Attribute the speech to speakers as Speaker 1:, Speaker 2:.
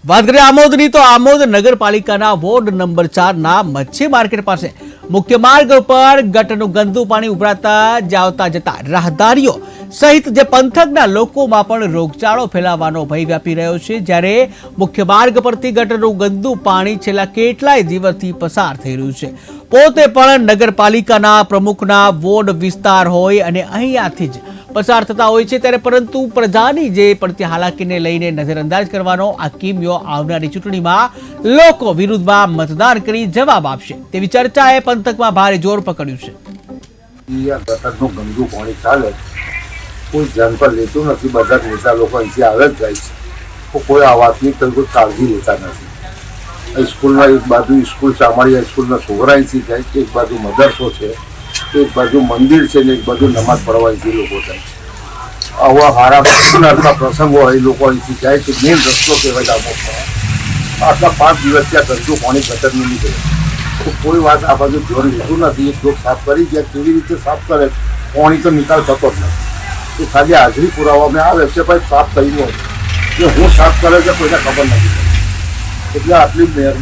Speaker 1: વાત કરીએ આમોદની તો આમોદ નગરપાલિકાના વોર્ડ નંબર 4 મચ્છી માર્કેટ પાસે મુખ્ય માર્ગ પર ગટરનું ગંદુ પાણી ઉભરાતા આવતા જતા રાહદારીઓ સહિત જે પંથકના લોકોમાં પણ રોગચાળો ફેલાવાનો ભય વ્યાપી રહ્યો છે। જ્યારે મુખ્ય માર્ગ પરથી ગટરનું ગંદુ પાણી છેલ્લા કેટલાય દિવસથી પસાર થઈ રહ્યું છે। પોતે પણ નગરપાલિકાના પ્રમુખના વોર્ડ વિસ્તાર હોય અને અહીંયાથી જ પસાર થતા હોય છે, ત્યારે પરંતુ પ્રજાની જે પડતી હાલાકીને લઈને નજરઅંદાજ કરવાનો આ કિમિયો આવનારી ચૂંટણીમાં લોકો વિરુદ્ધમાં મતદાન કરી જવાબ આપશે તેવી ચર્ચાએ પંથકમાં ભારે જોર પકડ્યું છે।
Speaker 2: ગટરનું ગંદુ પાણી ચાલે, કોઈ ધ્યાન પર લેતું નથી। બધા નેતા લોકો અહીંથી આવે જ જાય છે, તો કોઈ આ વાતની કોઈ કાળજી લેતા નથી। સ્કૂલના એક બાજુ સ્કૂલ ચામડિયા સ્કૂલના છોકરા અહીંથી જાય છે, એક બાજુ મદરસો છે, એક બાજુ મંદિર છે ને એક બાજુ નમાઝ પડવા અહીંથી લોકો જાય છે। આવા હારા પ્રસંગો હોય લોકો અહીંથી જાય છે। મેન રસ્તો કહેવાય આમોદમાં। આટલા 5 દિવસ ત્યાં ગંદુ પાણી ગટરનું નીકળે, તો કોઈ વાત આ બાજુ જોર લેતું નથી। એક જોગ સાફ કરી ગયા, કેવી રીતે સાફ કરે, પાણી તો નિકાલ થતો જ નથી। એ ખાલી હાજરી પુરાવામાં આવે છે, ભાઈ સાફ કર્યું હોય કે હું સાફ કરે છે કોઈને ખબર નથી। એટલે આટલી મહેરબાની